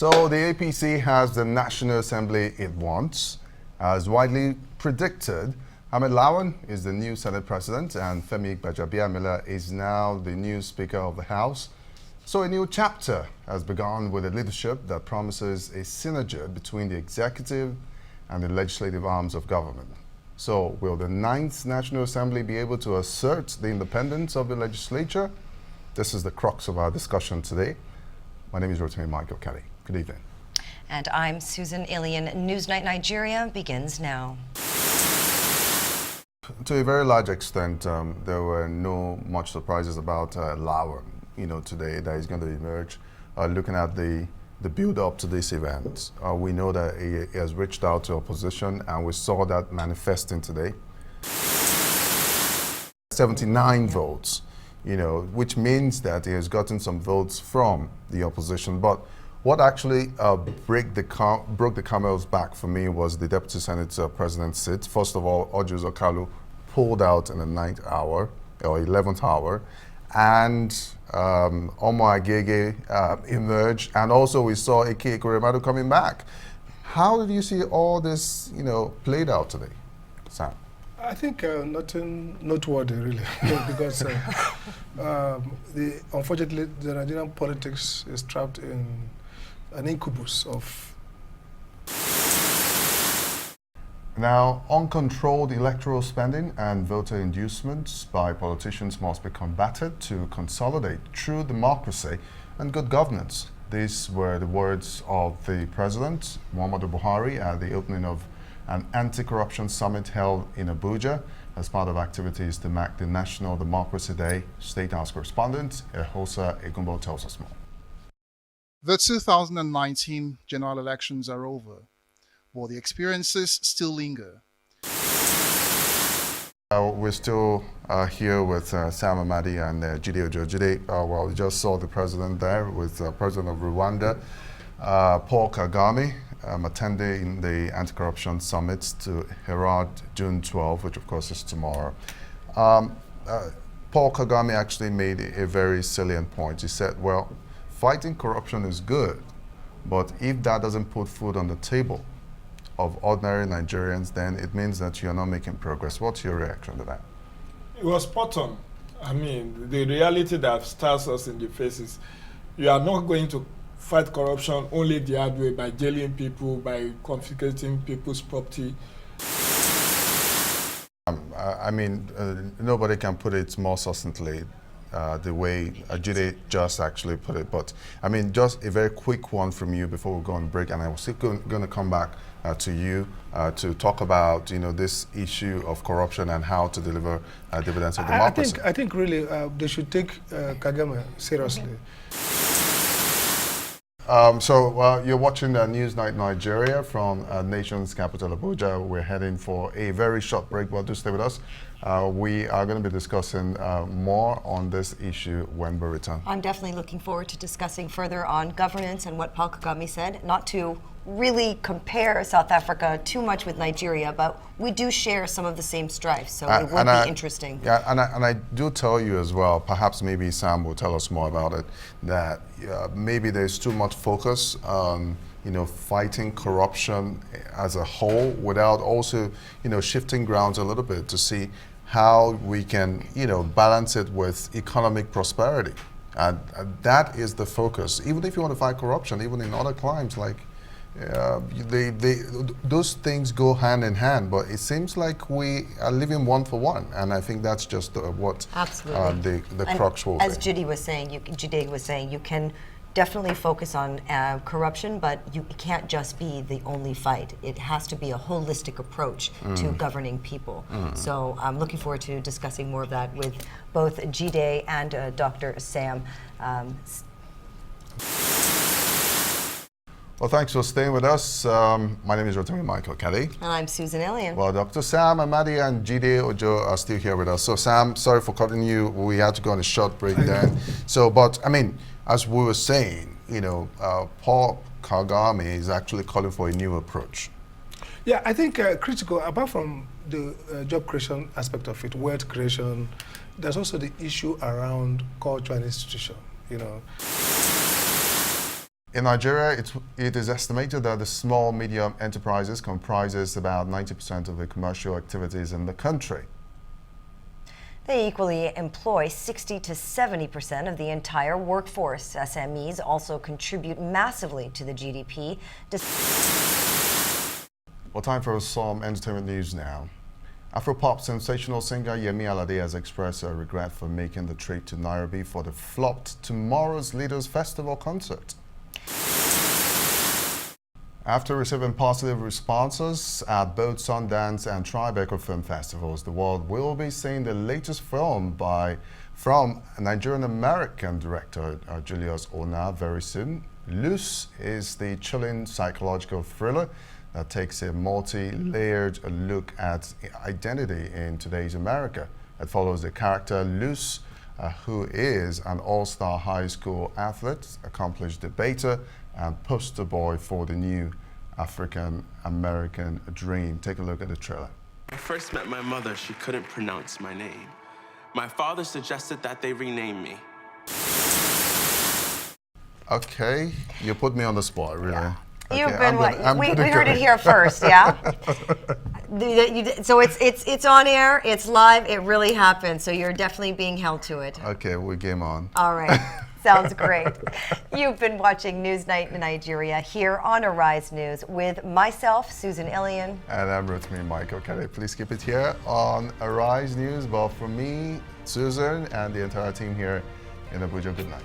So the APC has the National Assembly it wants. As widely predicted, Ahmed Lawan is the new Senate President and Femi Gbajabiamila is now the new Speaker of the House. So a new chapter has begun with a leadership that promises a synergy between the executive and the legislative arms of government. So will the 9th National Assembly be able to assert the independence of the legislature? This is the crux of our discussion today. My name is Rotimi Intro. Good evening. And I'm Susan Ilian. Newsnight Nigeria begins now. To a very large extent, there were no much surprises about Lawan, today that is going to emerge. Looking at the build-up to this event, we know that he has reached out to opposition, and we saw that manifesting today. 79 votes, which means that he has gotten some votes from the opposition. But what actually broke the camel's back for me was the Deputy Senate President's seat. First of all, Ojus Okalu pulled out in the 9th hour, or 11th hour, and Omo Agege emerged, and also we saw Ike Ekuremadu coming back. How did you see all this, played out today, Sam? I think nothing noteworthy, really, because unfortunately, the Nigerian politics is trapped in an incubus of. Now, uncontrolled electoral spending and voter inducements by politicians must be combated to consolidate true democracy and good governance. These were the words of the President, Muhammadu Buhari, at the opening of an anti-corruption summit held in Abuja as part of activities to mark the National Democracy Day. State House correspondent Ehosa Egumbo tells us more. The 2019 general elections are over, but the experiences still linger. We're still here with Sam Amadi and Jide Ojo. Jide, we just saw the president there with the president of Rwanda, Paul Kagame, attending the anti-corruption summit to herald June 12, which of course is tomorrow. Paul Kagame actually made a very salient point. He said, well, fighting corruption is good, but if that doesn't put food on the table of ordinary Nigerians, then it means that you're not making progress. What's your reaction to that? It was spot on. I mean, the reality that stares us in the face is you are not going to fight corruption only the hard way, by jailing people, by confiscating people's property. Nobody can put it more succinctly the way Jide just actually put it. But just a very quick one from you before we go on break, and I was still going to come back to you to talk about this issue of corruption and how to deliver dividends of democracy. I think really they should take Kagame seriously. You're watching Newsnight Nigeria from nation's capital, Abuja. We're heading for a very short break, but do stay with us. We are going to be discussing more on this issue when we return. I'm definitely looking forward to discussing further on governance and what Paul Kagame said, not to really compare South Africa too much with Nigeria, but we do share some of the same strife, so it would be interesting. Yeah, and I do tell you as well, perhaps maybe Sam will tell us more about it, that maybe there's too much focus on fighting corruption as a whole without also shifting grounds a little bit to see how we can balance it with economic prosperity, and that is the focus. Even if you want to fight corruption, even in other crimes like those things go hand in hand, but it seems like we are living one for one, and I think that's just what the crux will be. As Jide was saying, you can definitely focus on corruption, but you can't just be the only fight. It has to be a holistic approach to governing people. So I'm looking forward to discussing more of that with both Jide and Dr. Sam. Well, thanks for staying with us. My name is Rotimi Intro. And I'm Susan Ilian. Well, Dr. Sam Amadi and Jide Ojo are still here with us. So, Sam, sorry for cutting you. We had to go on a short break then. So, but as we were saying, Paul Kagame is actually calling for a new approach. Yeah, I think critical, apart from the job creation aspect of it, wealth creation, there's also the issue around culture and institution, In Nigeria, it is estimated that the small medium enterprises comprises about 90% of the commercial activities in the country. They equally employ 60 to 70% of the entire workforce. SMEs also contribute massively to the GDP. Well, time for some entertainment news now. Afropop sensational singer Yemi Alade has expressed her regret for making the trip to Nairobi for the flopped Tomorrow's Leaders Festival concert. After receiving positive responses at both Sundance and Tribeca film festivals, the world will be seeing the latest film from Nigerian-American director Julius Ona very soon. Loose is the chilling psychological thriller that takes a multi-layered look at identity in today's America. It follows the character Luce, who is an all-star high school athlete, accomplished debater, and poster boy for the new African-American dream. Take a look at the trailer. When I first met my mother, she couldn't pronounce my name. My father suggested that they rename me. Okay. Okay, you put me on the spot, really. Yeah. Okay, You've been we gonna heard go. it here first, yeah. So it's on air, it's live, it really happened. So you're definitely being held to it. Okay, we game on. All right, sounds great. You've been watching Newsnight in Nigeria here on Arise News with myself, Susan Illian. And I'm Rotimi Michael. Can I please keep it here on Arise News? Well, for me, Susan, and the entire team here in Abuja, good night.